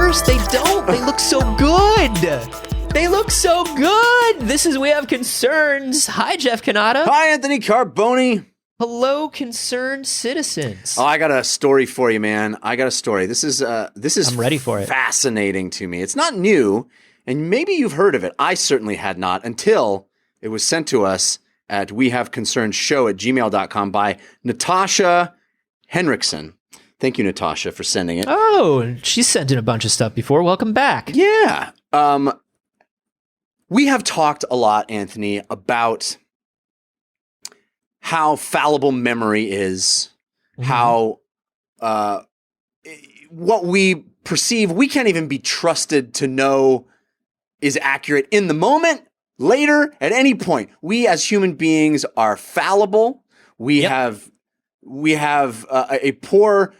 worse. They don't. They look so good. They look so good. This is We Have Concerns. Hi, Jeff Cannata. Hi, Anthony Carboni. Hello, concerned citizens. Oh, I got a story for you, man. I got a story. This is I'm ready for it. Fascinating to me. It's not new, and maybe you've heard of it. I certainly had not until it was sent to us at wehaveconcernshow@gmail.com by Natasha Henriksen. Thank you, Natasha, for sending it. Oh, she's sent in a bunch of stuff before. Welcome back. Yeah. We have talked a lot, Anthony, about how fallible memory is, how what we perceive, we can't even be trusted to know is accurate in the moment, later, at any point. We as human beings are fallible. We have a poor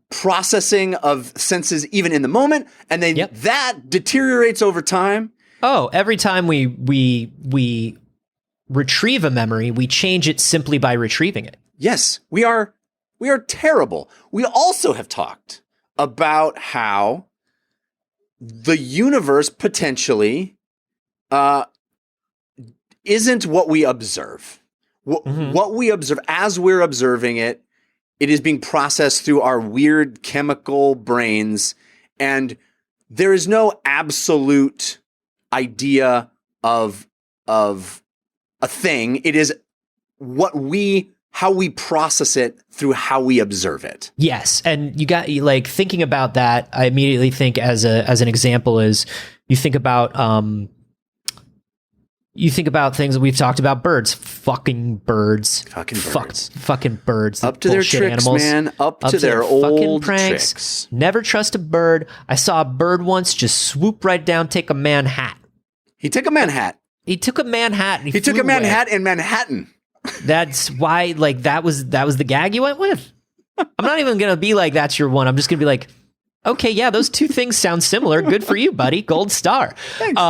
processing of senses even in the moment, and then that deteriorates over time. Oh, every time we retrieve a memory, we change it simply by retrieving it. Yes, we are terrible. We also have talked about how the universe potentially isn't what we observe. What we observe as we're observing it, it is being processed through our weird chemical brains, and there is no absolute idea of a thing. It is how we process it through how we observe it. Yes, and you got like thinking about that. I immediately think as an example is you think about things that we've talked about. Fucking birds. Fucking birds. Up to their tricks, animals. man. Up to their old pranks. Tricks. Never trust a bird. I saw a bird once just swoop right down, take a man hat. He took a man hat. He took a man hat. And he took a man hat in Manhattan. That's why, like, that was the gag you went with. I'm not even gonna be like, that's your one. I'm just gonna be like, okay, yeah, those two things sound similar. Good for you, buddy. Gold star. Thanks.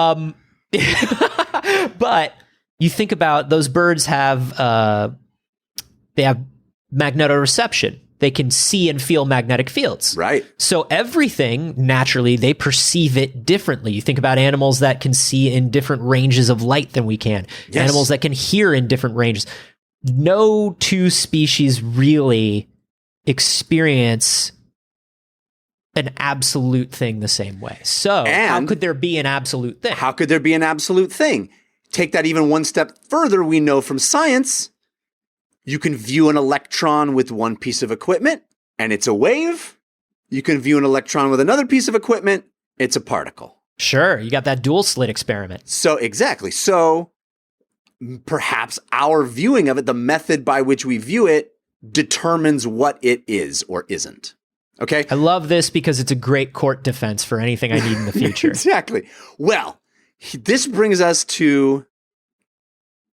But you think about those birds have magnetoreception. They can see and feel magnetic fields. Right. So everything, naturally, they perceive it differently. You think about animals that can see in different ranges of light than we can. Yes. Animals that can hear in different ranges. No two species really experience an absolute thing the same way. So how could there be an absolute thing? How could there be an absolute thing? Take that even one step further. We know from science, you can view an electron with one piece of equipment, and it's a wave. You can view an electron with another piece of equipment, it's a particle. Sure, you got that dual slit experiment. So exactly. So perhaps our viewing of it, the method by which we view it, determines what it is or isn't. Okay? I love this because it's a great court defense for anything I need in the future. Exactly. Well, this brings us to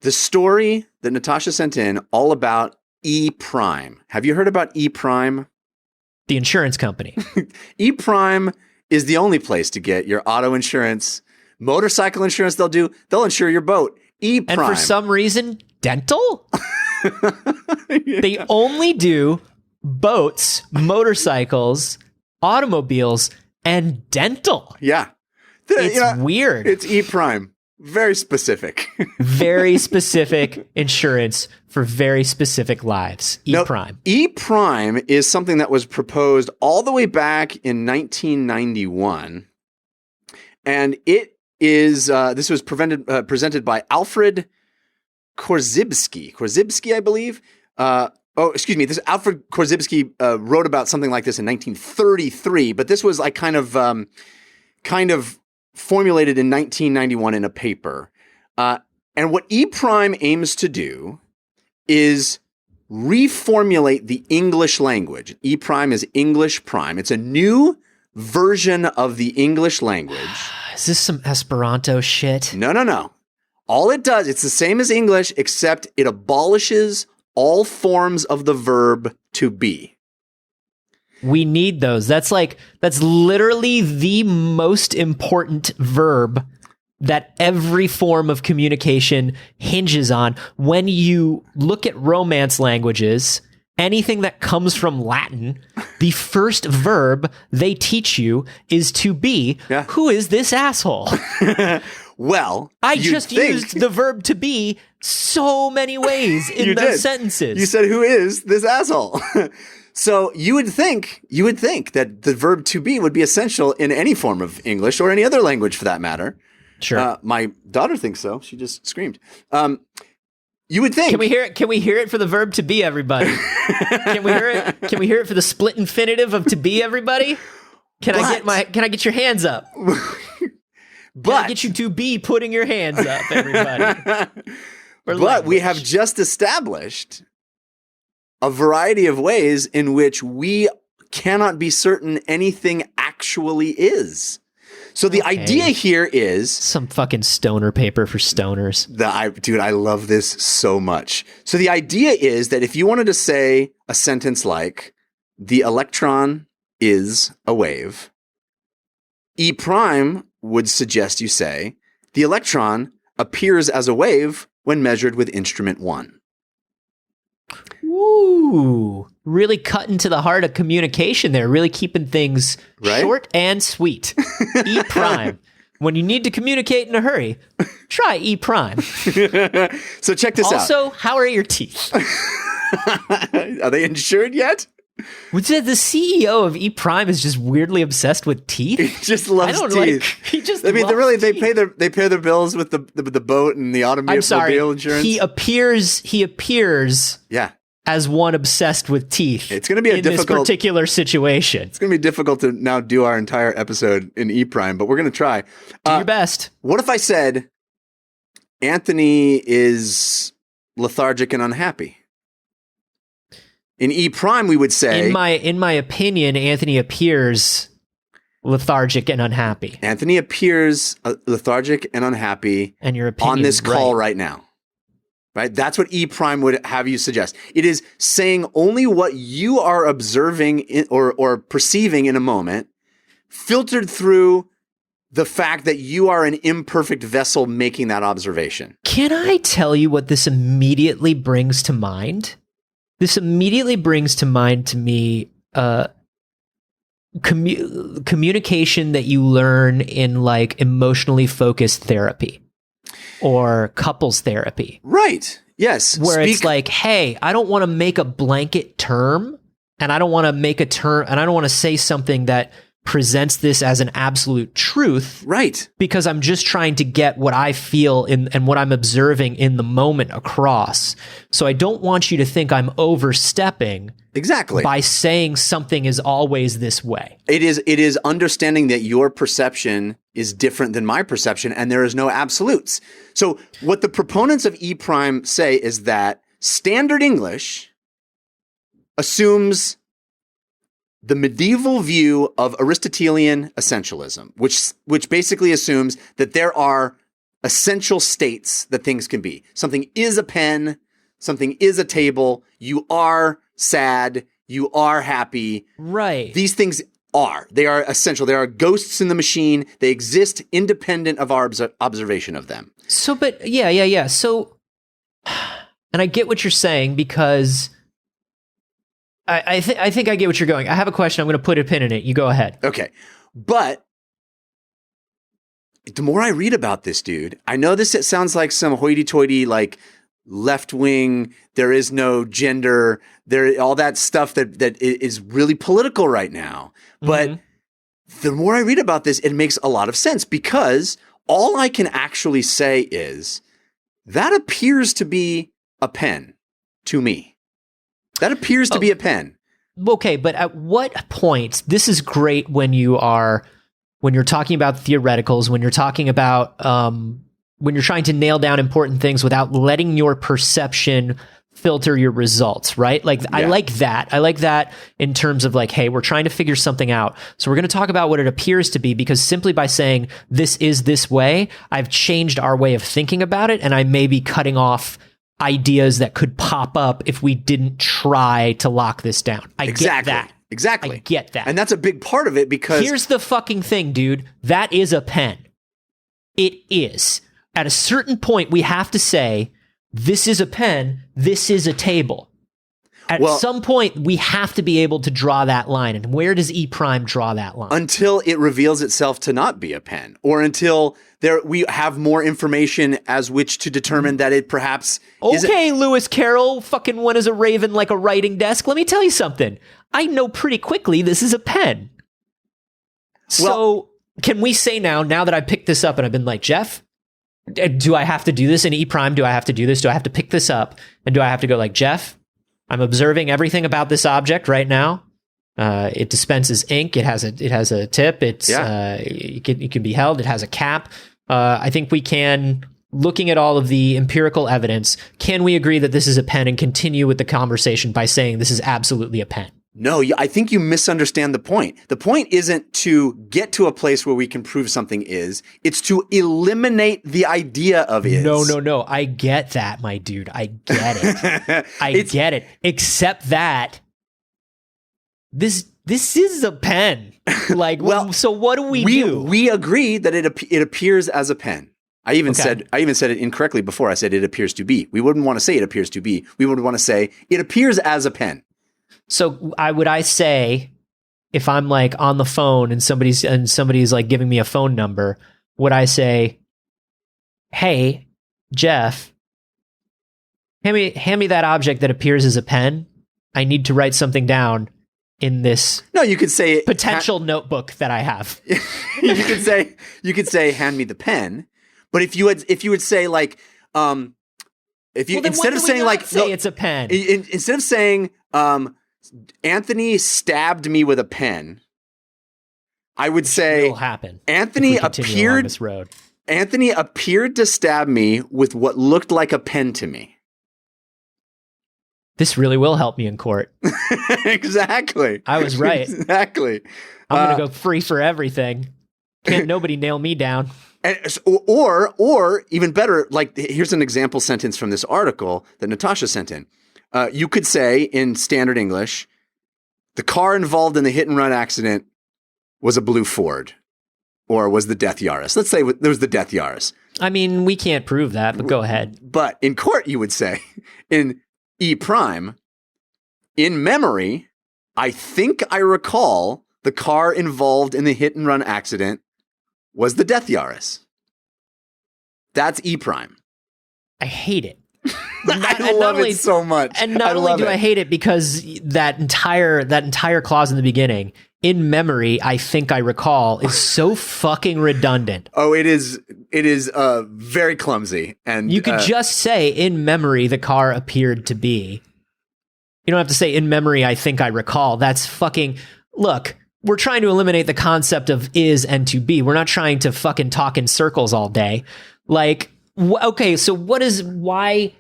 the story that Natasha sent in all about E Prime. Have you heard about E Prime? The insurance company. E Prime is the only place to get your auto insurance, motorcycle insurance. They'll insure your boat. E Prime. And for some reason, dental? Yeah. They only do boats, motorcycles, automobiles, and dental. Yeah. It's weird. It's E Prime. Very specific. Very specific insurance for very specific lives. E Prime. E Prime is something that was proposed all the way back in 1991. And it is, this was presented by Alfred Korzybski, I believe. This Alfred Korzybski wrote about something like this in 1933, but this was like kind of formulated in 1991 in a paper. And what E Prime aims to do is reformulate the English language. E Prime is English Prime. It's a new version of the English language. Is this some Esperanto shit? No. All it does, it's the same as English, except it abolishes all forms of the verb to be. We need those. That's literally the most important verb that every form of communication hinges on. When you look at Romance languages, anything that comes from Latin, the first verb they teach you is to be. Yeah. Who is this asshole? Well, I just used the verb to be so many ways in those sentences. You said, who is this asshole? So you would think that the verb to be would be essential in any form of English or any other language for that matter. Sure. My daughter thinks so. She just screamed. You would think. Can we hear it? Can we hear it for the verb to be, everybody? Can we hear it? Can we hear it for the split infinitive of to be, everybody? Can I get your hands up? Can I get you to be putting your hands up, everybody? But we have just established a variety of ways in which we cannot be certain anything actually is. So the idea here is some fucking stoner paper for stoners. Dude, I love this so much. So the idea is that if you wanted to say a sentence like the electron is a wave, E prime would suggest you say the electron appears as a wave when measured with instrument 1. Ooh, really cutting to the heart of communication there, really keeping things short and sweet. E prime. When you need to communicate in a hurry, try E prime. So check this out. Also, how are your teeth? Are they insured yet? Would say the CEO of E Prime is just weirdly obsessed with teeth. He just loves teeth. He just. They pay their bills with the boat and the automobile insurance. He appears. Yeah. As one obsessed with teeth. It's going to be this particular situation. It's going to be difficult to now do our entire episode in E Prime, but we're going to try. Do your best. What if I said Anthony is lethargic and unhappy? In E Prime, we would say, in my opinion, Anthony appears lethargic and unhappy. Anthony appears lethargic and unhappy. And your opinion on this call right now. Right? That's what E prime would have you suggest. It is saying only what you are observing or perceiving in a moment, filtered through the fact that you are an imperfect vessel making that observation. Can I tell you what this immediately brings to mind? This immediately brings to mind to me communication that you learn in like emotionally focused therapy or couples therapy. Right. Yes. Where it's like, hey, I don't want to make a blanket term and I don't want to make a term and I don't want to say something that presents this as an absolute truth. Right. Because I'm just trying to get what I feel and what I'm observing in the moment across. So I don't want you to think I'm overstepping. Exactly. By saying something is always this way. It is understanding that your perception is different than my perception and there is no absolutes. So what the proponents of E prime say is that standard English assumes the medieval view of Aristotelian essentialism, which basically assumes that there are essential states that things can be. Something is a pen, something is a table, you are sad, you are happy. Right. These things they are essential. They are ghosts in the machine. They exist independent of our observation of them. So, but yeah. So, and I get what you're saying because I think I get what you're going. I have a question. I'm going to put a pin in it. You go ahead. Okay. But the more I read about this dude, I know it sounds like some hoity-toity, like left wing, there is no gender, all that stuff that is really political right now. But the more I read about this, it makes a lot of sense because all I can actually say is that appears to be a pen to me. That appears to be a pen. Okay, but at what point, this is great when you're talking about theoreticals, when you're talking about, when you're trying to nail down important things without letting your perception filter your results, right? Like, yeah. I like that. I like that in terms of like, hey, we're trying to figure something out. So we're going to talk about what it appears to be because simply by saying this is this way, I've changed our way of thinking about it. And I may be cutting off ideas that could pop up if we didn't try to lock this down. I get that. Exactly. I get that. And that's a big part of it because here's the fucking thing, dude. That is a pen. It is. At a certain point, we have to say, this is a pen, this is a table. At some point, we have to be able to draw that line. And where does E prime draw that line? Until it reveals itself to not be a pen, or until we have more information as which to determine that it perhaps Okay, Lewis Carroll, fucking one is a raven like a writing desk. Let me tell you something. I know pretty quickly this is a pen. So can we say now that I picked this up and I've been like, Jeff, do I have to do this in E prime? Do I have to do this? Do I have to pick this up? And do I have to go like, Jeff, I'm observing everything about this object right now. It dispenses ink. It has a tip. It can be held. It has a cap. I think we can, looking at all of the empirical evidence, can we agree that this is a pen and continue with the conversation by saying this is absolutely a pen? No, I think you misunderstand the point. The point isn't to get to a place where we can prove something is. It's to eliminate the idea of is. No. I get that, my dude. I get it. I get it. Except that this is a pen. Like, so what do we do? We agree that it appears as a pen. I even said it incorrectly before. I said it appears to be. We wouldn't want to say it appears to be. We would want to say it appears as a pen. So I say, if I'm like on the phone and somebody's like giving me a phone number, would I say, hey, Jeff, hand me that object that appears as a pen. I need to write something down in this. No, you could say potential notebook that I have. you could say, hand me the pen. But if you would say like, instead of saying like, say it's a pen, instead of saying, Anthony stabbed me with a pen, I would say will happen. Anthony appeared this road. Anthony appeared to stab me with what looked like a pen to me. This really will help me in court. Exactly. I was right. Exactly. I'm going to go free for everything. Can't nobody nail me down. Or even better, like here's an example sentence from this article that Natasha sent in. You could say in standard English, the car involved in the hit and run accident was a blue Ford, or was the Death Yaris. Let's say there was the Death Yaris. I mean, we can't prove that, but go ahead. But in court, you would say in E prime, in memory, I think I recall the car involved in the hit and run accident was the Death Yaris. That's E prime. I hate it. I love it so much. And not only do I hate it because that entire clause in the beginning, in memory, I think I recall, is so fucking redundant. Oh, it is very clumsy. And you could just say, in memory, the car appeared to be. You don't have to say, in memory, I think I recall. That's fucking... Look, we're trying to eliminate the concept of is and to be. We're not trying to fucking talk in circles all day. Like, okay, so why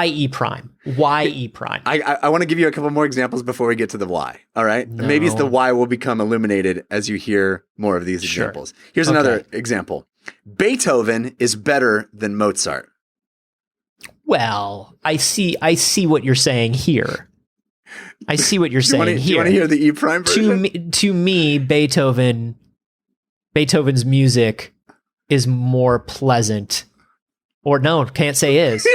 E prime? Why E prime? I want to give you a couple more examples before we get to the why. All right. No. Maybe it's the why will become illuminated as you hear more of these examples. Here's another example. Beethoven is better than Mozart. Well, I see what you're saying here. I see what you're saying here. Do you want to hear the E prime version? To me, Beethoven's music is more pleasant. Or no, can't say is.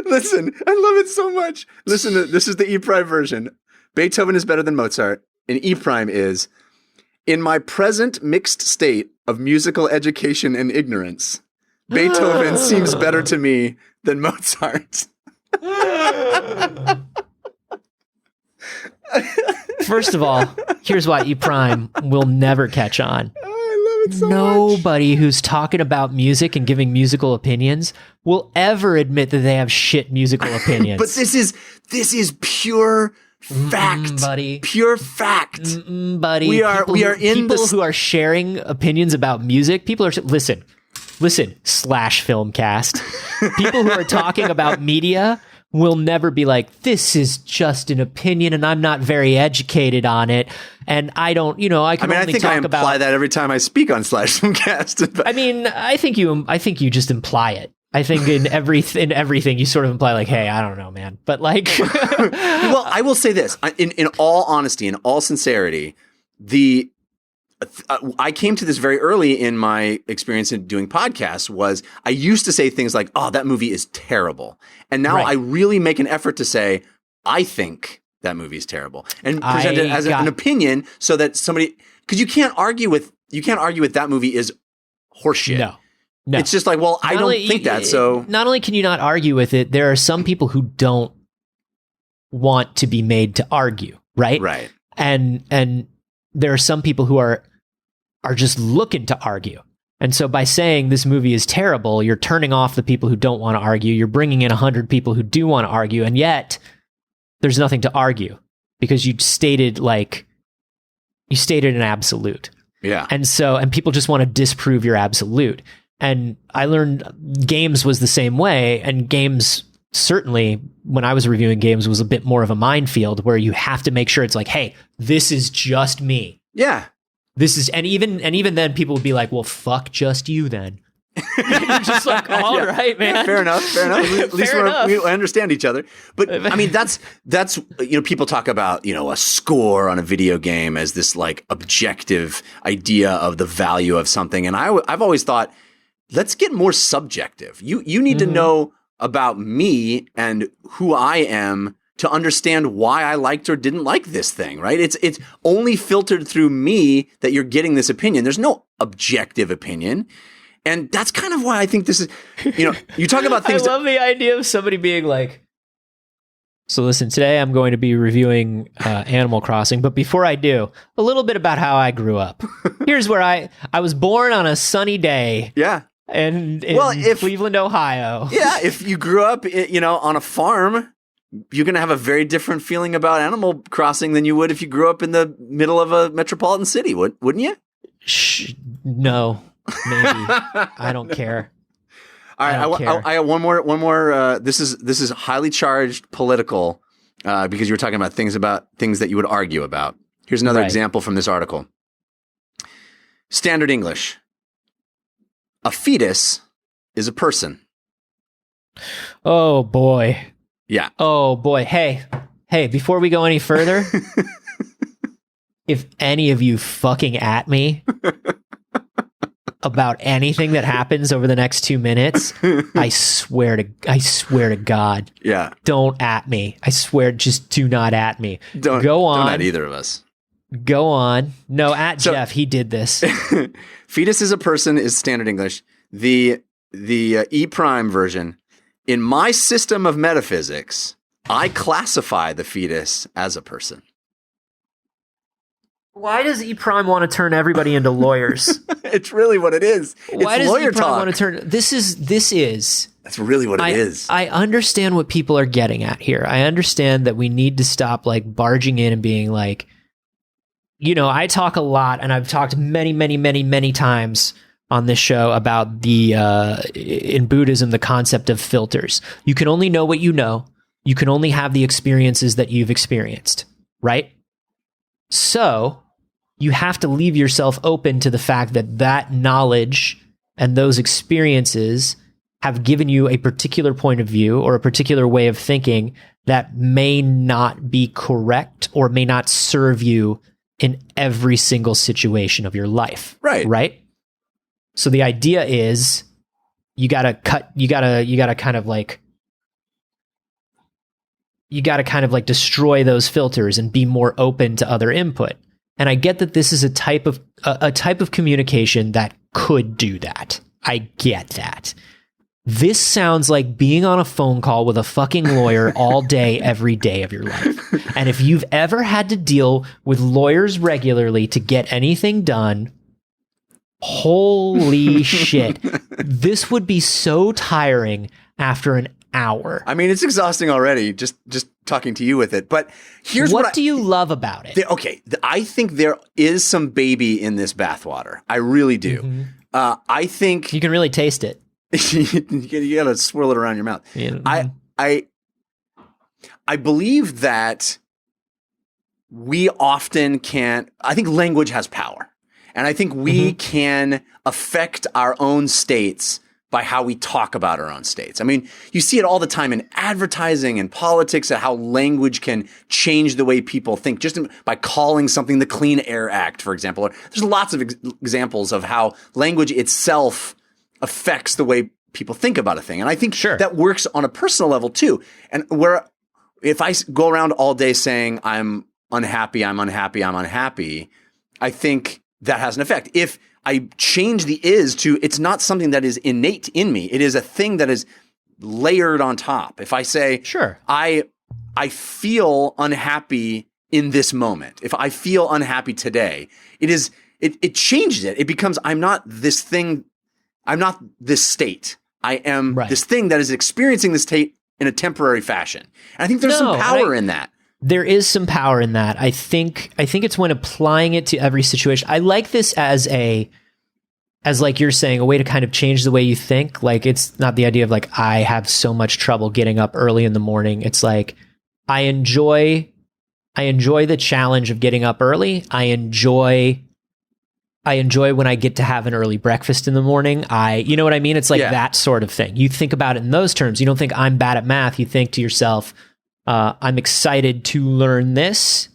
Listen, I love it so much. Listen, this is the E prime version. Beethoven is better than Mozart. And E prime is, in my present mixed state of musical education and ignorance, Beethoven seems better to me than Mozart. First of all, here's why E prime will never catch on. So nobody who's talking about music and giving musical opinions will ever admit that they have shit musical opinions. But this is pure fact, buddy. Pure fact, buddy. We are in people who are sharing opinions about music. People are listen. Slash Filmcast. People who are talking about media will never be like, this is just an opinion and I'm not very educated on it. And I don't, I think I imply that every time I speak on Slash Filmcast. But. I mean, I think you just imply it. I think in everything you sort of imply like, hey, I don't know, man. But like, well, I will say this in all honesty, in all sincerity, I came to this very early in my experience in doing podcasts. Was I used to say things like, oh, that movie is terrible. And now I really make an effort to say, I think that movie is terrible, and present it as an opinion so that somebody, because you can't argue with that movie is horseshit. No. It's just like, well, I don't think that. So not only can you not argue with it, there are some people who don't want to be made to argue, right? Right. And there are some people who are just looking to argue. And so by saying this movie is terrible, you're turning off the people who don't want to argue. You're bringing in 100 people who do want to argue. And yet there's nothing to argue because you stated an absolute. Yeah. And people just want to disprove your absolute. And I learned games was the same way. And games, certainly when I was reviewing games, was a bit more of a minefield where you have to make sure it's like, hey, this is just me. Yeah. This is, and even then people would be like, well, fuck just you then. Just like, all right, man. Yeah, fair enough. At least we understand each other. But I mean, that's, people talk about, a score on a video game as this like objective idea of the value of something. And I've always thought, let's get more subjective. You need to know about me and who I am to understand why I liked or didn't like this thing, right? It's only filtered through me that you're getting this opinion. There's no objective opinion. And that's kind of why I think this is, you talk about things. I love the idea of somebody being like, so listen, today I'm going to be reviewing Animal Crossing, but before I do, a little bit about how I grew up. Here's where I was born on a sunny day. Yeah. In Cleveland, Ohio. Yeah, if you grew up, on a farm, you're going to have a very different feeling about Animal Crossing than you would if you grew up in the middle of a metropolitan city, wouldn't you? No, maybe. I don't care. All right, I got one more. This is highly charged political because you were talking about things that you would argue about. Here's another example from this article. Standard English. A fetus is a person. Oh boy. Yeah. Oh boy. Hey, before we go any further, if any of you fucking at me about anything that happens over the next 2 minutes, I swear to God. Yeah. Don't at me. I swear, just do not at me. Go on. Don't at either of us. Go on. No, Jeff. He did this. Fetus is a person is standard English. The E prime version. In my system of metaphysics, I classify the fetus as a person. Why does E prime want to turn everybody into lawyers? It's really what it is. Why it's does lawyer E prime talk. want to turn? This is. That's really what it is. I understand what people are getting at here. I understand that we need to stop like barging in and being like, I talk a lot, and I've talked many, many, many, many times on this show about in Buddhism, the concept of filters. You can only know what you know. You can only have the experiences that you've experienced, right? So you have to leave yourself open to the fact that knowledge and those experiences have given you a particular point of view or a particular way of thinking that may not be correct or may not serve you in every single situation of your life. Right? So the idea is you gotta kind of like destroy those filters and be more open to other input. And I get that this is a type of communication that could do that. I get that. This sounds like being on a phone call with a fucking lawyer all day, every day of your life. And if you've ever had to deal with lawyers regularly to get anything done, holy shit. This would be so tiring after an hour. I mean, it's exhausting already, just talking to you with it. But here's what do you love about it? I think there is some baby in this bathwater. I really do. Mm-hmm. I think you can really taste it. You got to swirl it around your mouth. Yeah. I believe that we often can't. I think language has power. And I think we can affect our own states by how we talk about our own states. I mean, you see it all the time in advertising and politics, and how language can change the way people think just by calling something the Clean Air Act, for example. There's lots of examples of how language itself affects the way people think about a thing. And I think that works on a personal level too. And where if I go around all day saying I'm unhappy, I'm unhappy, I'm unhappy, I think that has an effect. If I change the is to, it's not something that is innate in me. It is a thing that is layered on top. If I say, sure, I feel unhappy in this moment. If I feel unhappy today, it changes it. It becomes, I'm not this thing. I'm not this state. I am this thing that is experiencing this state in a temporary fashion. And I think there's some power in that. There is some power in that. I think it's when applying it to every situation. I like this as like you're saying, a way to kind of change the way you think. Like, it's not the idea of like, I have so much trouble getting up early in the morning. It's like, I enjoy the challenge of getting up early. I enjoy when I get to have an early breakfast in the morning. You know what I mean? It's like that sort of thing. You think about it in those terms. You don't think I'm bad at math. You think to yourself, I'm excited to learn this,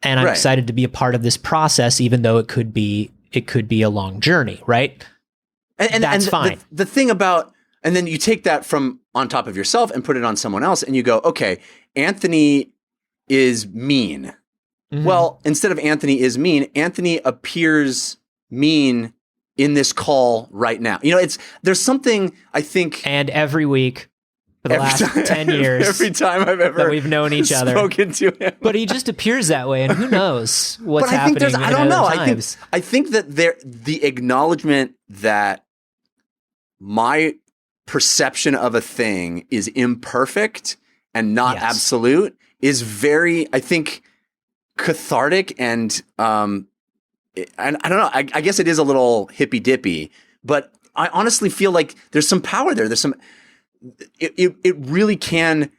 and I'm excited to be a part of this process, even though it could be a long journey, right? And that's fine. The thing about, and then you take that from on top of yourself and put it on someone else, and you go, okay, Anthony is mean. Mm-hmm. Well, instead of Anthony is mean, Anthony appears mean in this call right now. You know, there's something, I think. And every week for the last 10 years. Every time I've ever that we've known each other. Spoken to him. But he just appears that way, and who knows what's happening. I don't know. I think that the acknowledgement that my perception of a thing is imperfect and not absolute is very, I think, cathartic, and I don't know. I guess it is a little hippy dippy, but I honestly feel like there's some power there. There's some. It really can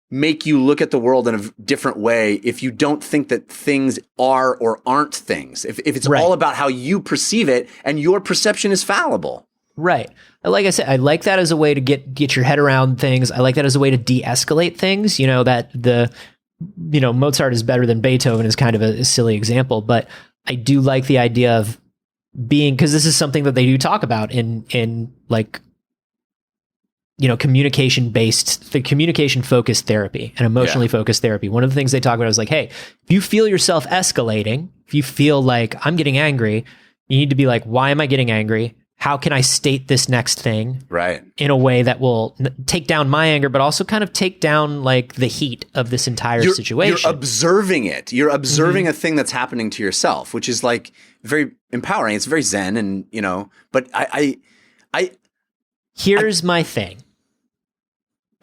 make you look at the world in a different way if you don't think that things are or aren't things. If it's all about how you perceive it, and your perception is fallible. Right. Like I said, I like that as a way to get your head around things. I like that as a way to de-escalate things. You know, that Mozart is better than Beethoven is kind of a silly example, but I do like the idea of being, because this is something that they do talk about in like, communication focused therapy and emotionally focused therapy. One of the things they talk about is like, hey, if you feel yourself escalating, if you feel like I'm getting angry, you need to be like, why am I getting angry? How can I state this next thing in a way that will take down my anger, but also kind of take down like the heat of this entire situation? You're observing it. You're observing a thing that's happening to yourself, which is like very empowering. It's very zen, and but here's my thing.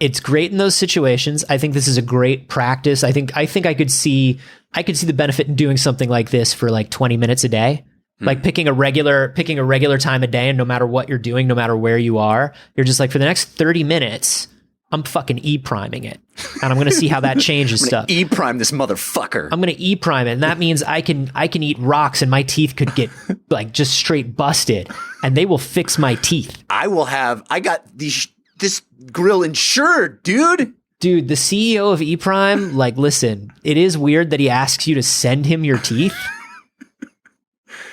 It's great in those situations. I think this is a great practice. I think I could see the benefit in doing something like this for like 20 minutes a day. Like picking a regular time of day, and no matter what you're doing, no matter where you are, you're just like, for the next 30 minutes, I'm fucking E-priming it. And I'm going to see how that changes stuff. E-prime this motherfucker. I'm going to E-prime it. And that means I can eat rocks, and my teeth could get like just straight busted, and they will fix my teeth. I got this grill insured, dude. Dude, the CEO of E-prime, like, listen, it is weird that he asks you to send him your teeth.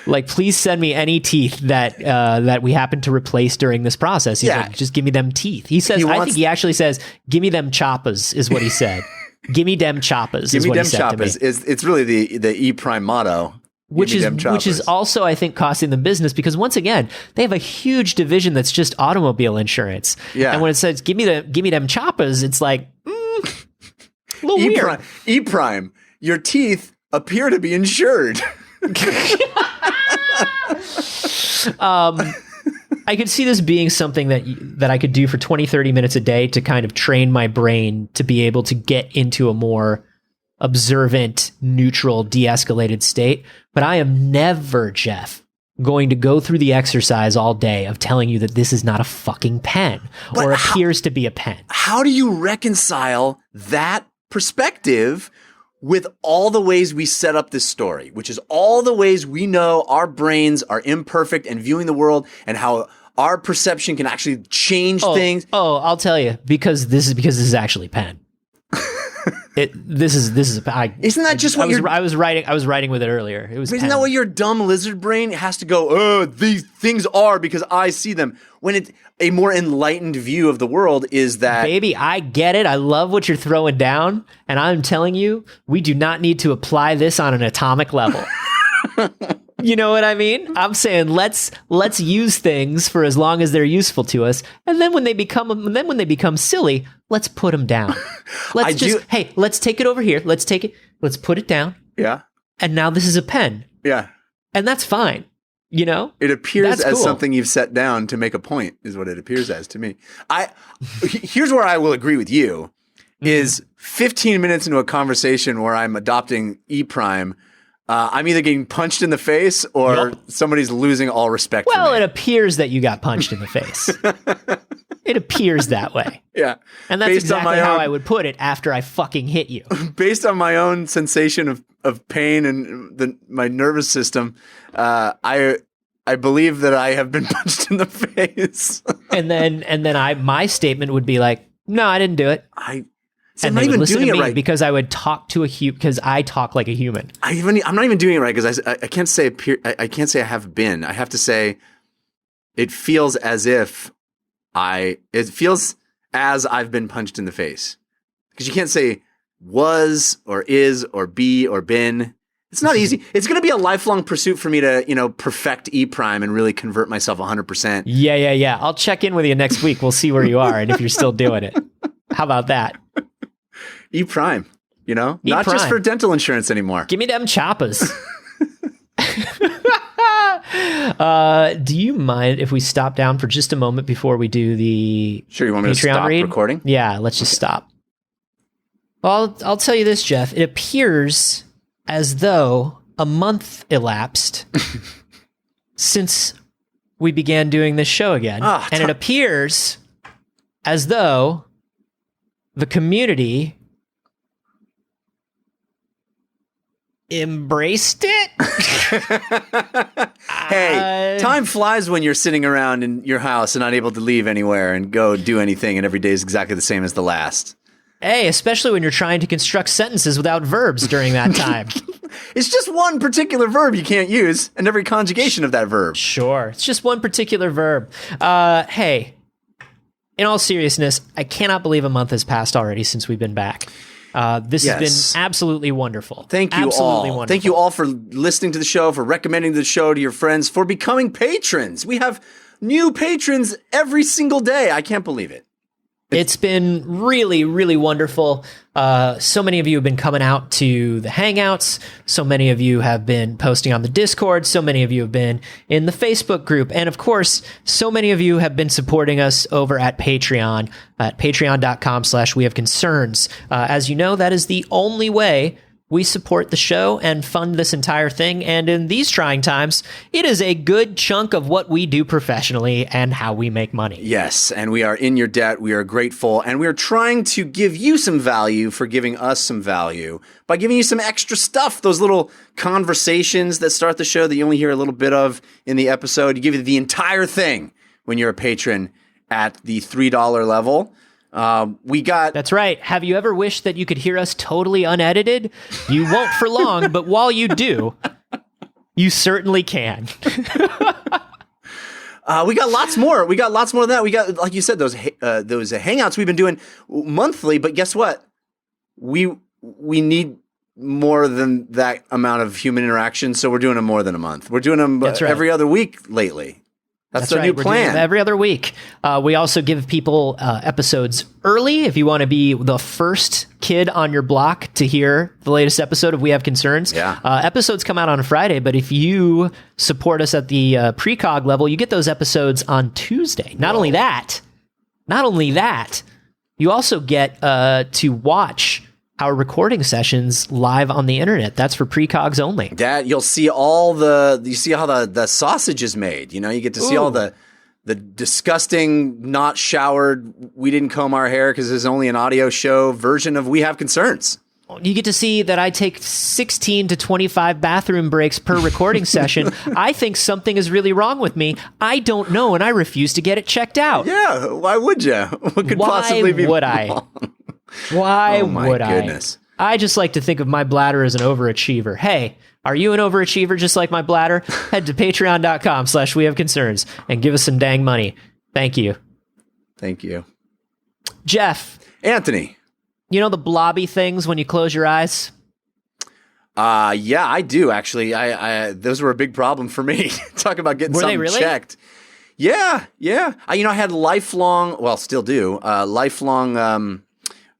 Like, please send me any teeth that we happen to replace during this process. He's like, just give me them teeth. He says, I think he actually says, give me them choppas, is what he said. Give me them choppas, is what he said to me. It's really the E-prime motto. Which is also, I think, costing them business, because once again, they have a huge division that's just automobile insurance. Yeah. And when it says, give me them choppas, it's like, a little weird. E-prime, your teeth appear to be insured. I could see this being something that I could do for 20, 30 minutes a day to kind of train my brain to be able to get into a more observant, neutral, de-escalated state. But I am never, Jeff, going to go through the exercise all day of telling you that this is not a fucking pen or appears to be a pen. How do you reconcile that perspective with all the ways we set up this story, which is all the ways we know our brains are imperfect and viewing the world, and how our perception can actually change things? Oh, I'll tell you, because this is actually pen. This is Isn't that just what I was writing with it earlier. It was. Isn't that what your dumb lizard brain has to go? Oh, these things are because I see them. When a more enlightened view of the world is that, baby, I get it. I love what you're throwing down, and I'm telling you, we do not need to apply this on an atomic level. You know what I mean? I'm saying let's use things for as long as they're useful to us, and then when they become silly, let's put them down. Let's take it over here. Let's take it. Let's put it down. Yeah. And now this is a pen. Yeah. And that's fine. You know? It appears as something you've set down to make a point, is what it appears as to me. Here's where I will agree with you, is 15 minutes into a conversation where I'm adopting E prime, I'm either getting punched in the face or somebody's losing all respect for me. Well, it appears that you got punched in the face. It appears that way. Yeah. And that's exactly how I would put it after I fucking hit you. Based on my own sensation of pain and my nervous system, I believe that I have been punched in the face. and then my statement would be like, no, I didn't do it. I'm not even doing it right because I would talk to because I talk like a human. I'm not even doing it right because I can't say I have been. I have to say it feels as I've been punched in the face, because you can't say was or is or be or been. It's not easy. It's going to be a lifelong pursuit for me to, perfect E prime and really convert myself 100%. Yeah. I'll check in with you next week. We'll see where you are and if you're still doing it. How about that? E prime, not just for dental insurance anymore. Give me them choppers. Do you mind if we stop down for just a moment before we do the Sure, you want me Patreon to stop read? Recording? Yeah, let's just stop. Well, I'll tell you this, Jeff. It appears as though a month elapsed since we began doing this show again. And it appears as though the community embraced it. Hey, time flies when you're sitting around in your house and not able to leave anywhere and go do anything, and every day is exactly the same as the last. Hey, especially when you're trying to construct sentences without verbs during that time. It's just one particular verb you can't use, and every conjugation of that verb. Sure, it's just one particular verb. Hey, in all seriousness, I cannot believe a month has passed already since we've been back. This has been absolutely wonderful. Thank you all. Wonderful. Thank you all for listening to the show, for recommending the show to your friends, for becoming patrons. We have new patrons every single day. I can't believe it. It's been really, really wonderful. So many of you have been coming out to the Hangouts. So many of you have been posting on the Discord. So many of you have been in the Facebook group. And of course, so many of you have been supporting us over at Patreon, at patreon.com/wehaveconcerns. As you know, that is the only way we support the show and fund this entire thing. And in these trying times, it is a good chunk of what we do professionally and how we make money. Yes, and we are in your debt. We are grateful. And we are trying to give you some value for giving us some value by giving you some extra stuff. Those little conversations that start the show that you only hear a little bit of in the episode. You give you the entire thing when you're a patron at the $3 level. That's right. Have you ever wished that you could hear us totally unedited? You won't for long, but while you do, you certainly can. We got lots more. We got lots more of that. We got, like you said, those hangouts we've been doing monthly, but guess what? We need more than that amount of human interaction. So we're doing them more than a month. We're doing them every other week lately. That's the new plan. We're every other week. We also give people episodes early. If you want to be the first kid on your block to hear the latest episode of We Have Concerns, episodes come out on a Friday. But if you support us at the precog level, you get those episodes on Tuesday. Not only that, you also get to watch our recording sessions live on the internet. That's for precogs only. Dad, you'll see how the sausage is made. You get to see all the disgusting, not showered, we didn't comb our hair because there's only an audio show version of We Have Concerns. You get to see that I take 16 to 25 bathroom breaks per recording session. I think something is really wrong with me. I don't know, and I refuse to get it checked out. Yeah, why would you? What could possibly be wrong? Why Oh my would goodness. I just like to think of my bladder as an overachiever. Hey, are you an overachiever just like my bladder? Head to patreon.com/wehaveconcerns and give us some dang money. Thank you. Thank you. Jeff. Anthony. You know the blobby things when you close your eyes? Yeah, I do actually. I those were a big problem for me. Talk about getting something checked. Yeah. I had lifelong, well, still do, lifelong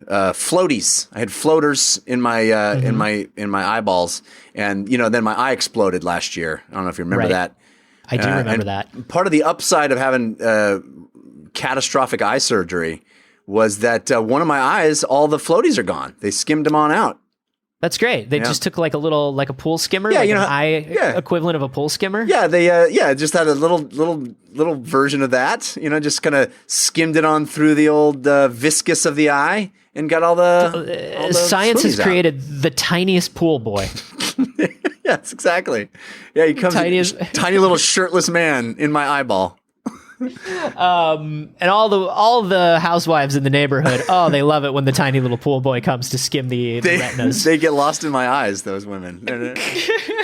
floaties. I had floaters in my in my eyeballs, and then my eye exploded last year. I don't know if you remember that. I do remember that. Part of the upside of having catastrophic eye surgery was that one of my eyes, all the floaties are gone. They skimmed them on out. That's great. They just took like a pool skimmer, an eye equivalent of a pool skimmer. Yeah, they just had a little version of that. Just kind of skimmed it on through the old viscous of the eye and got all the science has created the tiniest pool boy. Yes, exactly. Yeah, he comes tiny little shirtless man in my eyeball. And all the housewives in the neighborhood, they love it when the tiny little pool boy comes to skim the retinas. They get lost in my eyes, those women. They're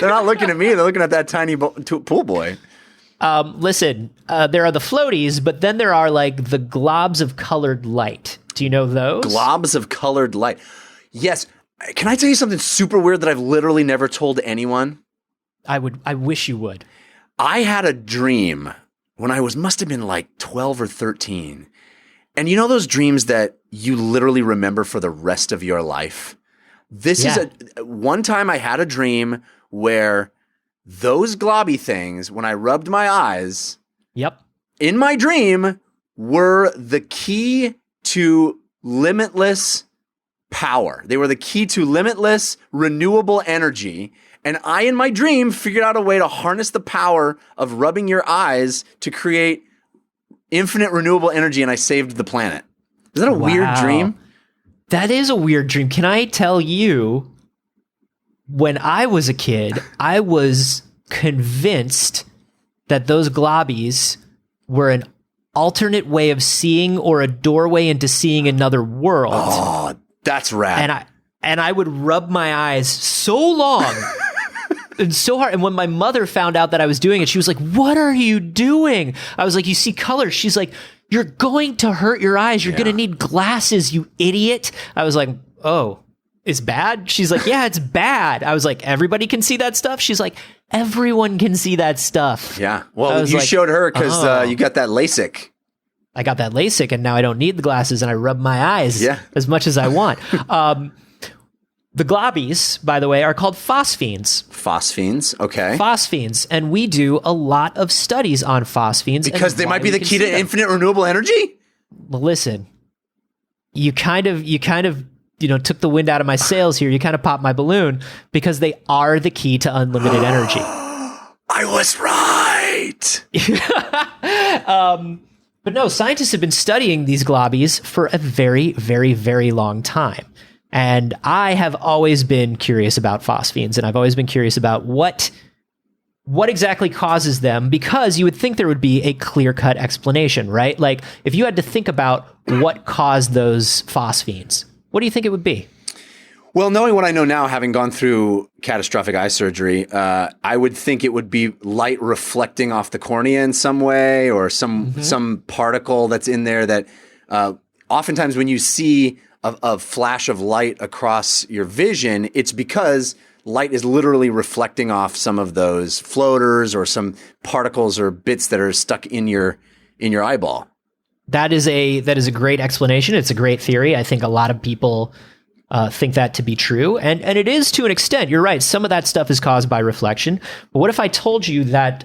not looking at me, they're looking at that tiny pool boy. Listen, there are the floaties, but then there are like the globs of colored light. Do you know those? Globs of colored light. Yes. Can I tell you something super weird that I've literally never told anyone? I wish you would. I had a dream when I must have been like 12 or 13. And you know those dreams that you literally remember for the rest of your life? One time I had a dream where those globby things, when I rubbed my eyes, in my dream, were the key to limitless power. They were the key to limitless renewable energy. And I, in my dream, figured out a way to harness the power of rubbing your eyes to create infinite renewable energy, and I saved the planet. Is that a weird dream? That is a weird dream. Can I tell you, when I was a kid, I was convinced that those globbies were an alternate way of seeing or a doorway into seeing another world. Oh, that's rad. And I would rub my eyes so long and so hard. And when my mother found out that I was doing it, she was like, "What are you doing?" I was like, "You see colors." She's like, "You're going to hurt your eyes. You're going to need glasses, you idiot." I was like, "Oh, it's bad?" She's like, "Yeah, it's bad." I was like, "Everybody can see that stuff?" She's like, "Everyone can see that stuff." Yeah. Well, you showed her because you got that LASIK. I got that LASIK, and now I don't need the glasses, and I rub my eyes as much as I want. The globbies, by the way, are called phosphenes. Phosphenes, okay. Phosphenes, and we do a lot of studies on phosphenes. Because they might be the key to infinite renewable energy? Well, listen, you kind of took the wind out of my sails here. You kind of popped my balloon because they are the key to unlimited energy. I was right. But no, scientists have been studying these globbies for a very, very, very long time. And I have always been curious about phosphenes, and I've always been curious about what exactly causes them, because you would think there would be a clear-cut explanation, right? Like, if you had to think about what caused those phosphenes, what do you think it would be? Well, knowing what I know now, having gone through catastrophic eye surgery, I would think it would be light reflecting off the cornea in some way, or some particle that's in there that oftentimes when you see a flash of light across your vision, it's because light is literally reflecting off some of those floaters or some particles or bits that are stuck in your eyeball. That is a great explanation. It's a great theory. I think a lot of people think that to be true, and it is to an extent. You're right. Some of that stuff is caused by reflection. But what if I told you that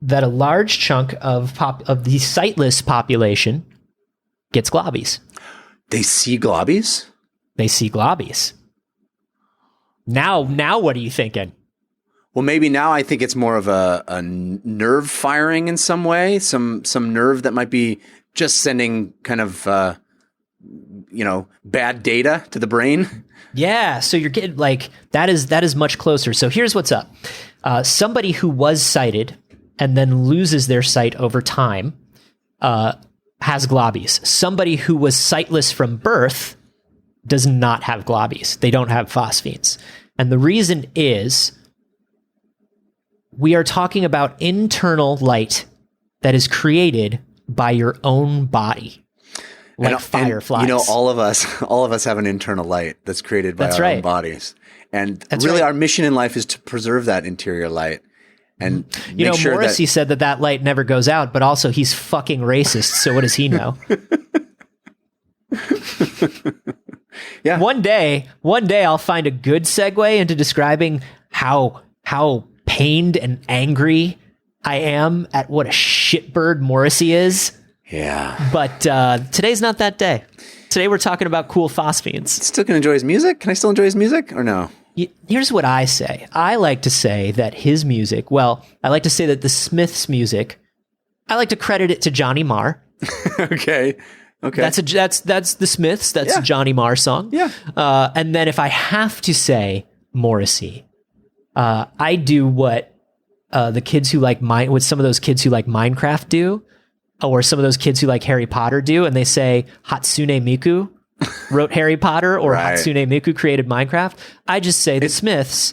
that a large chunk of the sightless population gets globbies? They see globbies? They see globbies. Now what are you thinking? Well, maybe now I think it's more of a nerve firing in some way, some nerve that might be just sending kind of bad data to the brain. Yeah, so you're getting like that is much closer. So here's what's up. Somebody who was sighted and then loses their sight over time has globies. Somebody who was sightless from birth does not have globies. They don't have phosphenes. And the reason is we are talking about internal light that is created by your own body, like fireflies. And, all of us have an internal light that's created by our own bodies. And that's really our mission in life is to preserve that interior light. And make sure Morrissey said that light never goes out, but also he's fucking racist. So what does he know? Yeah. One day I'll find a good segue into describing how pained and angry I am at what a shitbird Morrissey is. Yeah. But today's not that day. Today we're talking about cool phosphenes. Still can enjoy his music? Can I still enjoy his music or no? Here's what I say. I like to say that his music, I like to say that the Smiths' music, I like to credit it to Johnny Marr. Okay. That's the Smiths. That's a Johnny Marr song. Yeah. And then if I have to say Morrissey, I do what the kids who like what some of those kids who like Minecraft do, or some of those kids who like Harry Potter do, and they say Hatsune Miku wrote Harry Potter, or right. Hatsune Miku created Minecraft. I just say the Smiths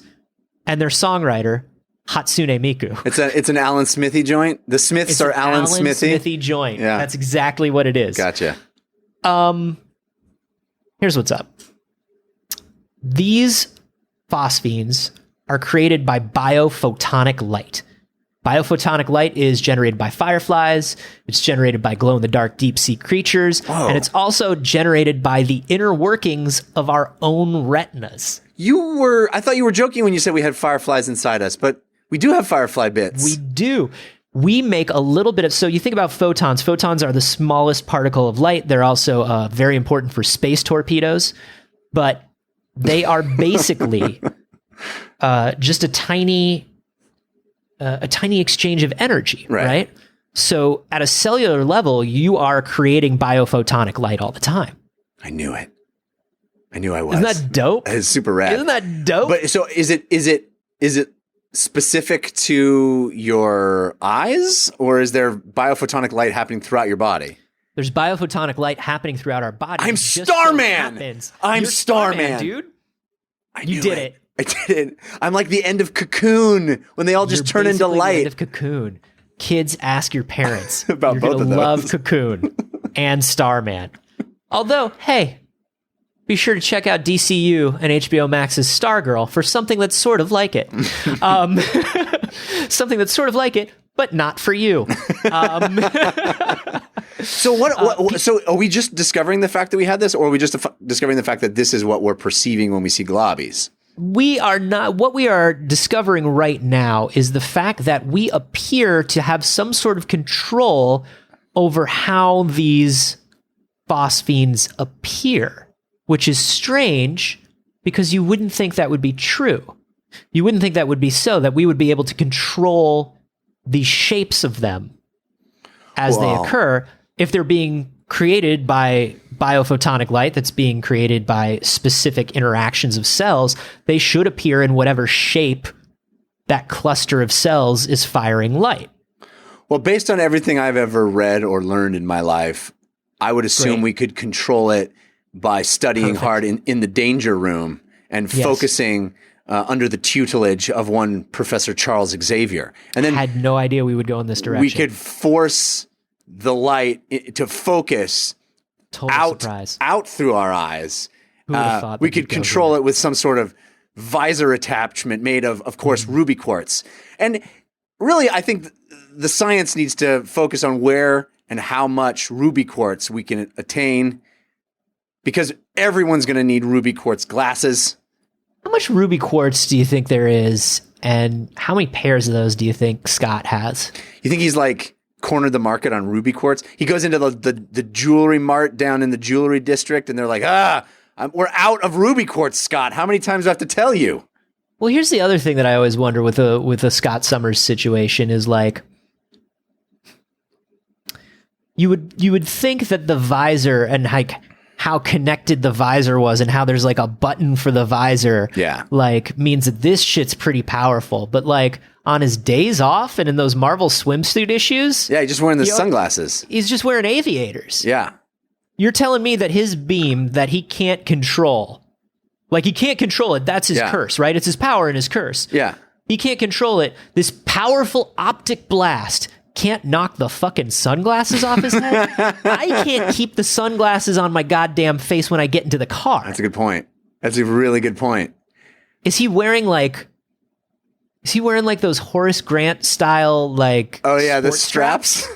and their songwriter Hatsune Miku. It's an Alan Smithy joint. The Smiths are Alan Smithy joint. Yeah. That's exactly what it is. Gotcha. Here's what's up. These phosphenes are created by biophotonic light. Biophotonic light is generated by fireflies. It's generated by glow-in-the-dark deep-sea creatures. Whoa. And it's also generated by the inner workings of our own retinas. I thought you were joking when you said we had fireflies inside us, but we do have firefly bits. We do. We make a little bit of... So you think about photons. Photons are the smallest particle of light. They're also very important for space torpedoes. But they are basically just a tiny exchange of energy, right? So at a cellular level, you are creating biophotonic light all the time. I knew it. I knew I was. Isn't that dope? It's super rad. Isn't that dope? But so is it specific to your eyes, or is there biophotonic light happening throughout your body? There's biophotonic light happening throughout our body. I'm Starman. I'm Starman, dude. You did it. I did it. I'm like the end of Cocoon when they all just turn into light. The end of Cocoon. Kids, ask your parents. About You're both gonna of those. love Cocoon and Starman. Although, hey, be sure to check out DCU and HBO Max's Stargirl for something that's sort of like it. Something that's sort of like it, but not for you. So so are we just discovering the fact that we had this, or are we just discovering the fact that this is what we're perceiving when we see globies? We are not. What we are discovering right now is the fact that we appear to have some sort of control over how these phosphenes appear, which is strange because you wouldn't think that would be true. You wouldn't think that would be so, that we would be able to control the shapes of them as they occur if they're being created by biophotonic light that's being created by specific interactions of cells. They should appear in whatever shape that cluster of cells is firing light. Well, based on everything I've ever read or learned in my life, I would assume we could control it by studying hard in the danger room and focusing under the tutelage of one Professor Charles Xavier. And then I had no idea we would go in this direction. We could force the light to focus out through our eyes. Who would have thought we could control it with some sort of visor attachment made of course, ruby quartz. And really, I think the science needs to focus on where and how much ruby quartz we can attain, because everyone's going to need ruby quartz glasses. How much ruby quartz do you think there is, and how many pairs of those do you think Scott has? You think he's like cornered the market on ruby quartz? He goes into the jewelry mart down in the jewelry district, and they're like, we're out of ruby quartz, Scott. How many times do I have to tell you? Well, here's the other thing that I always wonder with the Scott Summers situation is like, you would think that the visor and like how connected the visor was and how there's like a button for the visor. Yeah. Like means that this shit's pretty powerful. But like on his days off and in those Marvel swimsuit issues. Yeah, he's just wearing the sunglasses. He's just wearing aviators. Yeah. You're telling me that his beam that he can't control, like he can't control it. That's his curse, right? It's his power and his curse. Yeah. He can't control it. This powerful optic blast can't knock the fucking sunglasses off his head. I can't keep the sunglasses on my goddamn face when I get into the car. That's a good point. That's a really good point. Is he wearing like those Horace Grant style like the straps?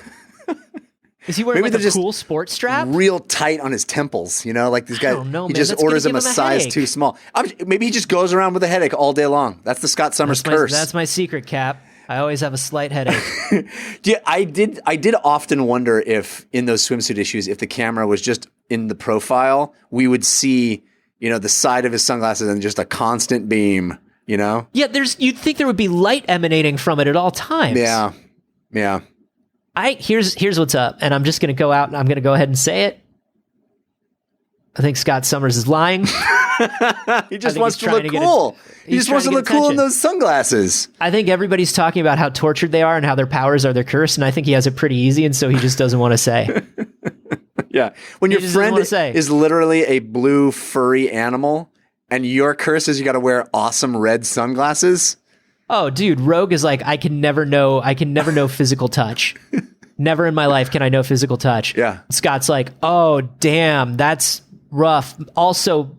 Is he wearing Maybe like they're a cool sports strap? Real tight on his temples, you know, like these guys. I don't know, he man. just That's orders gonna them a give him a size headache. too small. Maybe he just goes around with a headache all day long. That's the Scott Summers curse. That's my secret, Cap. I always have a slight headache. Yeah, I did often wonder if in those swimsuit issues, if the camera was just in the profile, we would see, you know, the side of his sunglasses and just a constant beam, you know? Yeah, you'd think there would be light emanating from it at all times. Yeah. Yeah. Here's what's up, and I'm just gonna go out and I'm gonna go ahead and say it. I think Scott Summers is lying. He just wants to look cool. He just wants to look cool in those sunglasses. I think everybody's talking about how tortured they are and how their powers are their curse, and I think he has it pretty easy, and so he just doesn't want to say. Yeah. When your friend is literally a blue furry animal and your curse is you got to wear awesome red sunglasses. Oh, dude, Rogue is like, I can never know physical touch. Never in my life can I know physical touch. Yeah. Scott's like, oh, damn, that's rough. Also,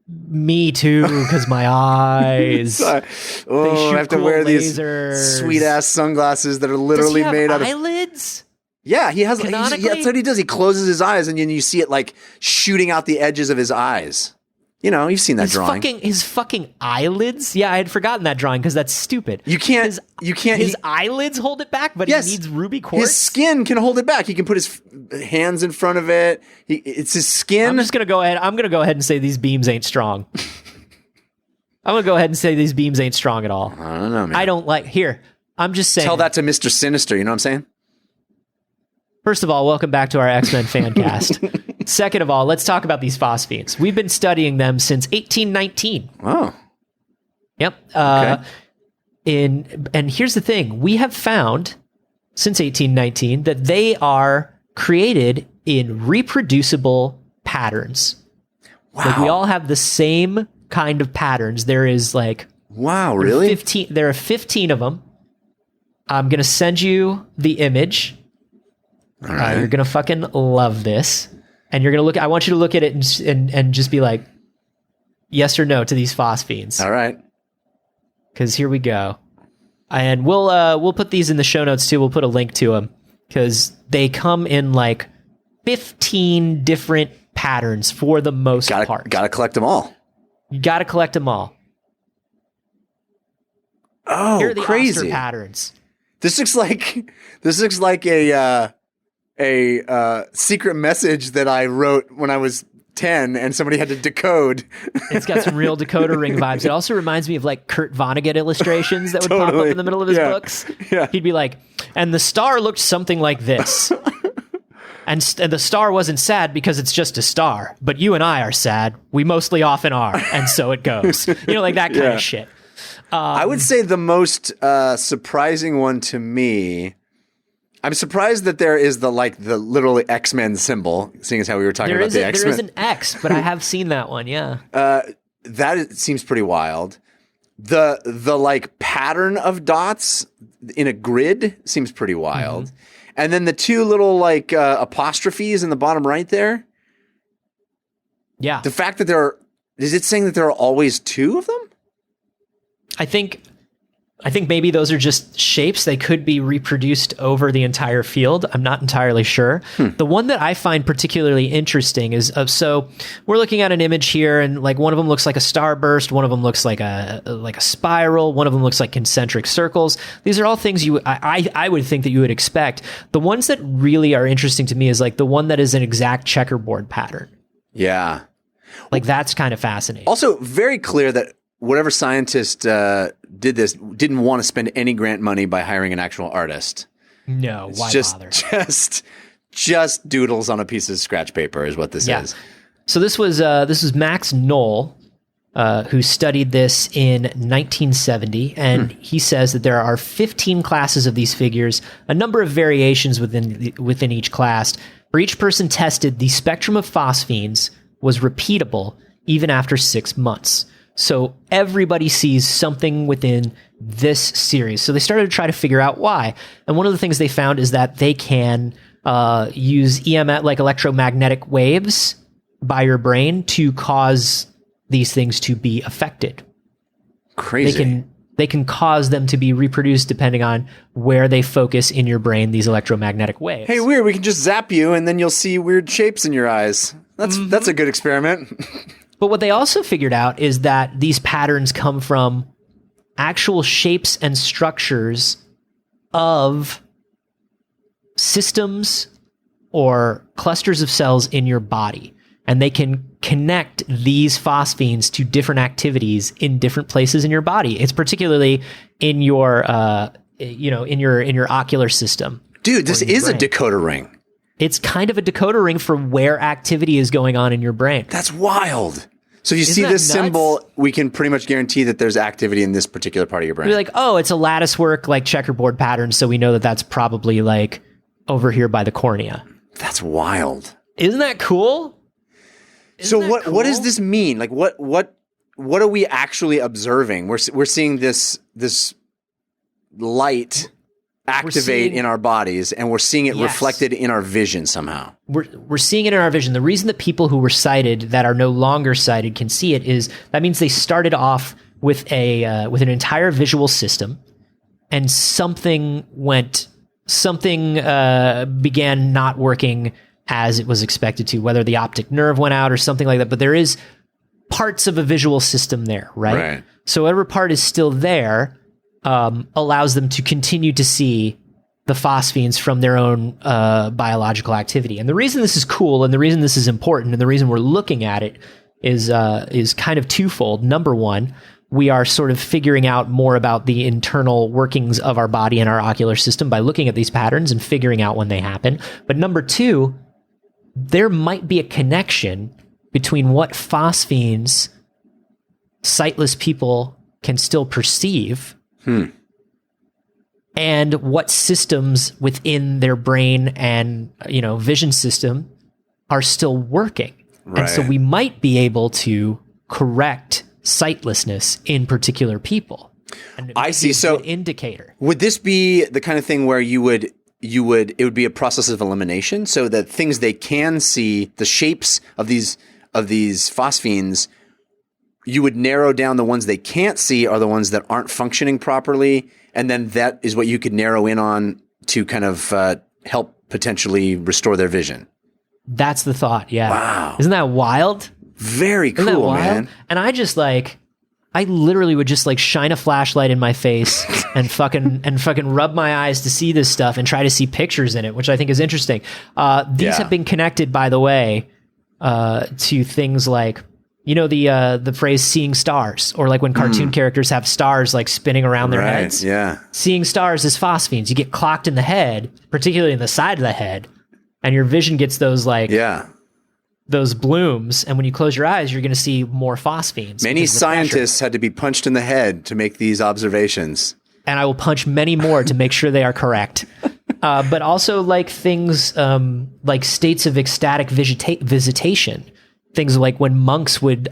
me too, because my eyes. I have to wear lasers. These sweet ass sunglasses that are literally made out of eyelids. Yeah, he has. That's what he does. He closes his eyes, and then you see it like shooting out the edges of his eyes. You know, you've seen that drawing. His fucking eyelids. Yeah, I had forgotten that drawing because that's stupid. You can't. His eyelids hold it back, but he needs ruby quartz. His skin can hold it back. He can put his hands in front of it. It's his skin. I'm just gonna go ahead. I'm gonna go ahead and say these beams ain't strong. I'm gonna go ahead and say these beams ain't strong at all. I don't know, man. I don't like. Here, I'm just saying. Tell that to Mr. Sinister. You know what I'm saying? First of all, welcome back to our X-Men fan cast. Second of all, let's talk about these phosphenes. We've been studying them since 1819. Oh. Yep. Okay. And here's the thing. We have found since 1819 that they are created in reproducible patterns. Wow. Like we all have the same kind of patterns. There is like... Wow, really? There are 15 of them. I'm going to send you the image. All right. You're going to fucking love this. And you're going to look, I want you to look at it and just be like, yes or no to these phosphenes. All right. Because here we go. And we'll put these in the show notes too. We'll put a link to them because they come in like 15 different patterns for the most part. Got to collect them all. You got to collect them all. Oh, here are the crazy Oster patterns. This looks like a secret message that I wrote when I was 10 and somebody had to decode. It's got some real decoder ring vibes. It also reminds me of like Kurt Vonnegut illustrations that would pop up in the middle of his books. Yeah. He'd be like, and the star looked something like this. And the star wasn't sad because it's just a star, but you and I are sad. We mostly often are. And so it goes, like that kind of shit. I would say the most surprising one to me, I'm surprised that there is the literally X-Men symbol, seeing as how we were talking about the X-Men. There is an X, but I have seen that one, yeah. That seems pretty wild. The like pattern of dots in a grid seems pretty wild. Mm-hmm. And then the two little like apostrophes in the bottom right there. Yeah. The fact that is it saying that there are always two of them? I think maybe those are just shapes. They could be reproduced over the entire field. I'm not entirely sure. The one that I find particularly interesting is, so we're looking at an image here and like one of them looks like a starburst. One of them looks like a spiral. One of them looks like concentric circles. These are all things I would think that you would expect. The ones that really are interesting to me is like the one that is an exact checkerboard pattern. Yeah. Like that's kind of fascinating. Also very clear that whatever scientist did this didn't want to spend any grant money by hiring an actual artist. No, why bother? Just doodles on a piece of scratch paper is what this is. So this was Max Knoll, who studied this in 1970, and he says that there are 15 classes of these figures, a number of variations within each class. For each person tested, the spectrum of phosphenes was repeatable even after 6 months. So everybody sees something within this series. So they started to try to figure out why. And one of the things they found is that they can use EMF, like electromagnetic waves, by your brain to cause these things to be affected. Crazy. They can cause them to be reproduced depending on where they focus in your brain, these electromagnetic waves. Hey, weird. We can just zap you and then you'll see weird shapes in your eyes. That's a good experiment. But what they also figured out is that these patterns come from actual shapes and structures of systems or clusters of cells in your body. And they can connect these phosphenes to different activities in different places in your body. It's particularly in your, in your ocular system. Dude, this is a decoder ring. It's kind of a decoder ring for where activity is going on in your brain. That's wild. So if you see this symbol, we can pretty much guarantee that there's activity in this particular part of your brain. You're like, oh, it's a lattice work, like checkerboard pattern. So we know that that's probably like over here by the cornea. That's wild. Isn't that cool? What does this mean? Like what are we actually observing? We're seeing this light activate in our bodies, and we're seeing it reflected in our vision somehow. We're seeing it in our vision. The reason that people who were sighted that are no longer sighted can see it is that means they started off with an entire visual system, and something began not working as it was expected to, whether the optic nerve went out or something like that. But there is parts of a visual system there, right? So whatever part is still there allows them to continue to see the phosphenes from their own biological activity. And the reason this is cool, and the reason this is important, and the reason we're looking at it is kind of twofold. Number one, we are sort of figuring out more about the internal workings of our body and our ocular system by looking at these patterns and figuring out when they happen. But number two, there might be a connection between what phosphenes sightless people can still perceive and what systems within their brain and, vision system are still working. Right. And so we might be able to correct sightlessness in particular people. And I see. So an indicator. Would this be the kind of thing where it would be a process of elimination, so that things they can see, the shapes of these phosphenes, you would narrow down the ones they can't see are the ones that aren't functioning properly, and then that is what you could narrow in on to kind of help potentially restore their vision. That's the thought. Yeah. Wow. Isn't that wild? Very cool, man. And I literally would just shine a flashlight in my face and fucking rub my eyes to see this stuff and try to see pictures in it, which I think is interesting. These have been connected, by the way, to things like, the phrase "seeing stars," or like when cartoon characters have stars spinning around their heads. Yeah, seeing stars is phosphenes. You get clocked in the head, particularly in the side of the head, and your vision gets those those blooms, and when you close your eyes, you're going to see more phosphenes. Many scientists had to be punched in the head to make these observations. And I will punch many more to make sure they are correct. But also things like states of ecstatic visitation. Things like when monks would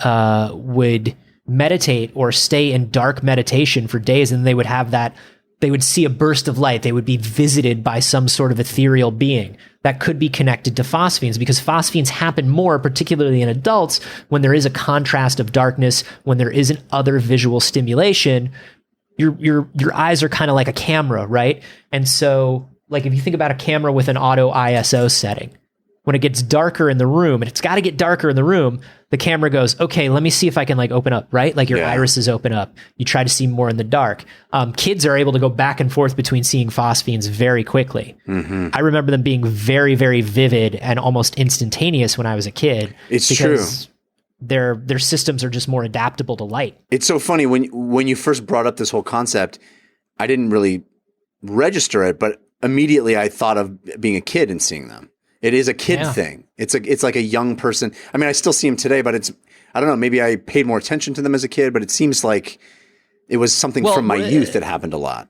meditate or stay in dark meditation for days, and they would have that. They would see a burst of light. They would be visited by some sort of ethereal being that could be connected to phosphenes, because phosphenes happen more, particularly in adults, when there is a contrast of darkness, when there isn't other visual stimulation. Your eyes are kind of like a camera, right? And so, if you think about a camera with an auto ISO setting, when it gets darker in the room, and it's got to get darker in the room, the camera goes, okay, let me see if I can open up, right? Your irises open up. You try to see more in the dark. Kids are able to go back and forth between seeing phosphenes very quickly. Mm-hmm. I remember them being very, very vivid and almost instantaneous when I was a kid. It's true. Their systems are just more adaptable to light. It's so funny when you first brought up this whole concept, I didn't really register it, but immediately I thought of being a kid and seeing them. It is a kid Yeah. thing. It's like a young person. I mean, I still see them today, but I don't know. Maybe I paid more attention to them as a kid, but it seems like it was something from my youth that happened a lot.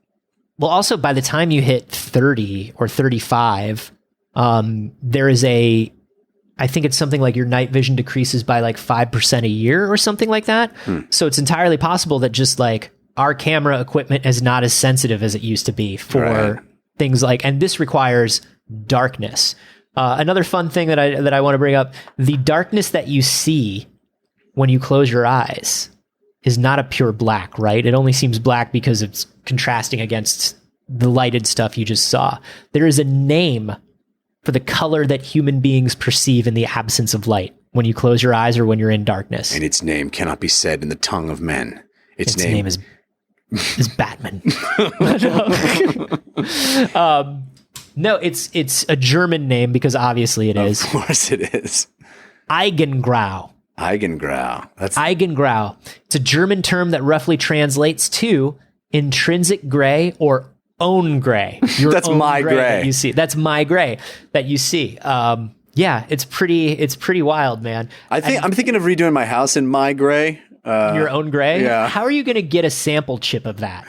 Well, also by the time you hit 30 or 35, there is I think it's something like your night vision decreases by like 5% a year or something like that. So it's entirely possible that just like our camera equipment is not as sensitive as it used to be for things like, and this requires darkness. Another fun thing that I want to bring up, the darkness that you see when you close your eyes is not a pure black, right? It only seems black because it's contrasting against the lighted stuff you just saw. There is a name for the color that human beings perceive in the absence of light when you close your eyes or when you're in darkness. And its name cannot be said in the tongue of men. Its name is Batman. No, it's a German name because obviously it is. Of course it is. Eigengrau. Eigengrau. Eigengrau. It's a German term that roughly translates to intrinsic gray or own gray. That's my gray. That you see. That's my gray that you see. Yeah, it's pretty wild, man. I'm thinking of redoing my house in my gray. Your own gray? Yeah. How are you going to get a sample chip of that?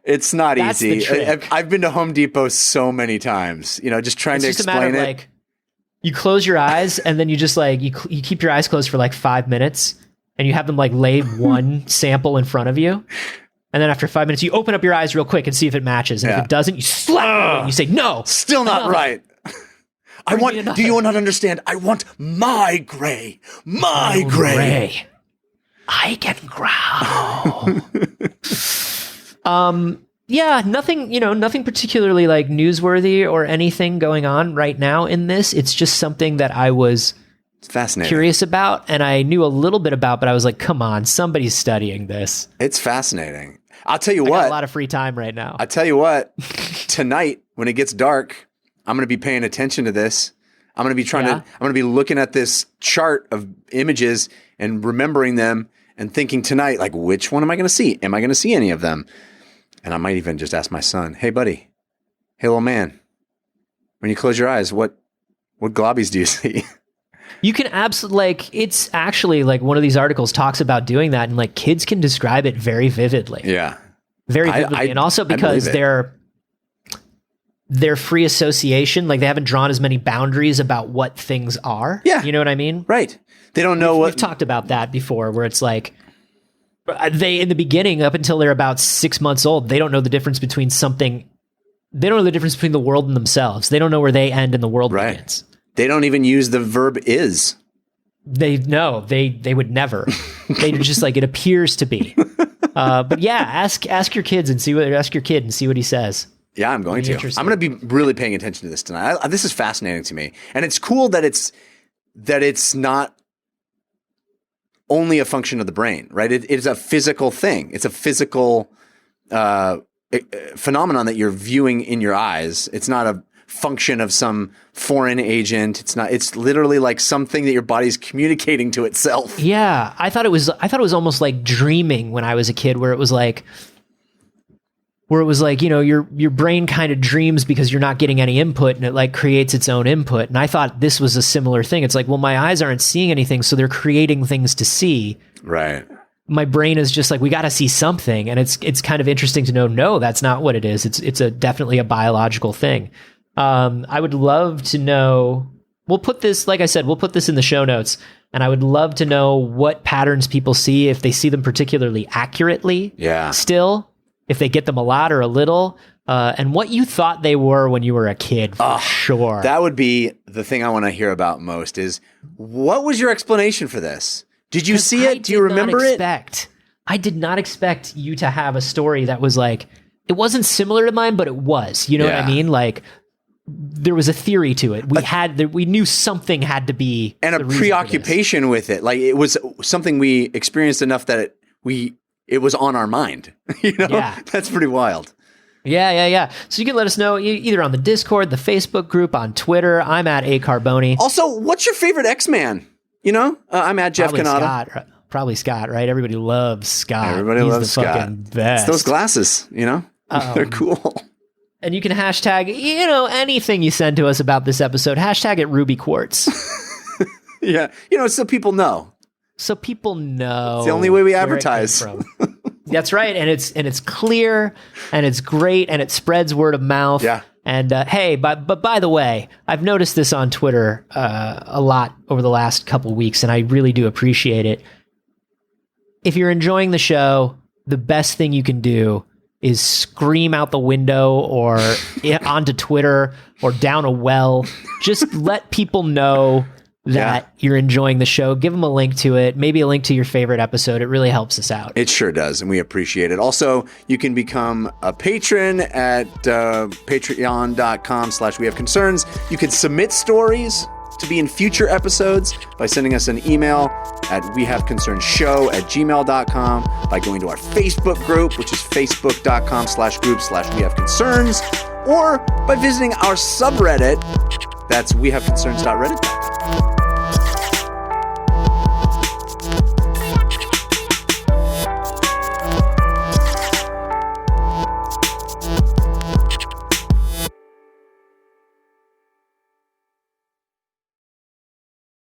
It's not That's easy. the trick. I've been to Home Depot so many times, just trying to It's just explain a matter of it. like, you close your eyes and then you just like, you keep your eyes closed for like 5 minutes and you have them like lay one sample in front of you. And then after 5 minutes, you open up your eyes real quick and see if it matches. And if it doesn't, you slap it and you say, no. Still not right. Do you not understand? I want my gray. My gray. Eigengrau. Yeah, nothing particularly like newsworthy or anything going on right now in this. It's just something that I was fascinating, curious about, and I knew a little bit about, but I was like, come on, somebody's studying this. It's fascinating. I'll tell you I what. got a lot of free time right now. I'll tell you what. Tonight, when it gets dark, I'm going to be paying attention to this. I'm going to be I'm going to be looking at this chart of images and remembering them and thinking tonight, like, which one am I going to see? Am I going to see any of them? And I might even just ask my son, hey, buddy, hey, little man, when you close your eyes, what globbies do you see? You can absolutely, it's actually like one of these articles talks about doing that, and like kids can describe it very vividly. Yeah. Very vividly. And also because their free association, like they haven't drawn as many boundaries about what things are. Yeah. You know what I mean? Right. They don't know We've talked about that before, where it's like, they, in the beginning, up until they're about 6 months old, they don't know the difference between the world and themselves. They don't know where they end and the world begins. They don't even use the verb is. They would never. They just like, it appears to be. But yeah, ask your kid and see what he says. Yeah, I'm going to. I'm going to be really paying attention to this tonight. This is fascinating to me, and it's cool that it's not only a function of the brain, right? It is a physical thing. It's a physical phenomenon that you're viewing in your eyes. It's not a function of some foreign agent. It's literally like something that your body's communicating to itself. Yeah. I thought it was almost like dreaming when I was a kid, where it was like, your brain kind of dreams because you're not getting any input, and it like creates its own input. And I thought this was a similar thing. It's like, well, my eyes aren't seeing anything, so they're creating things to see. Right. My brain is just like, we got to see something. And it's kind of interesting to know, no, that's not what it is. It's definitely a biological thing. I would love to know, we'll put this in the show notes, and I would love to know what patterns people see, if they see them particularly accurately. Yeah. Still, if they get them a lot or a little, and what you thought they were when you were a kid, for sure. That would be the thing I want to hear about most is, what was your explanation for this? Did you see it? Do you remember it? I did not expect you to have a story that was like, it wasn't similar to mine, but it was. You know what I mean? Like, there was a theory to it. We knew something had to be, and a preoccupation with it. Like, it was something we experienced enough that it was on our mind. Yeah. That's pretty wild. Yeah. So you can let us know either on the Discord, the Facebook group, on Twitter. I'm at A Carboni. Also, what's your favorite X-Man? I'm at Jeff Canada. Probably Scott, right? Everybody loves Scott. Everybody loves Scott. Fucking best. It's those glasses, they're cool. And you can hashtag, anything you send to us about this episode. Hashtag it Ruby Quartz. Yeah. So people know. So people know. It's the only way we advertise. That's right. And it's clear and it's great and it spreads word of mouth. Yeah. And hey, but by the way, I've noticed this on Twitter a lot over the last couple weeks, and I really do appreciate it. If you're enjoying the show, the best thing you can do is scream out the window or onto Twitter or down a well. Just let people know that you're enjoying the show. Give them a link to it, maybe a link to your favorite episode. It really helps us out. It sure does, and we appreciate it. Also, you can become a patron at patreon.com/wehaveconcerns. You can submit stories to be in future episodes by sending us an email at wehaveconcernshow@gmail.com, by going to our Facebook group, which is facebook.com/group/wehaveconcerns, or by visiting our subreddit. That's wehaveconcerns.reddit.com.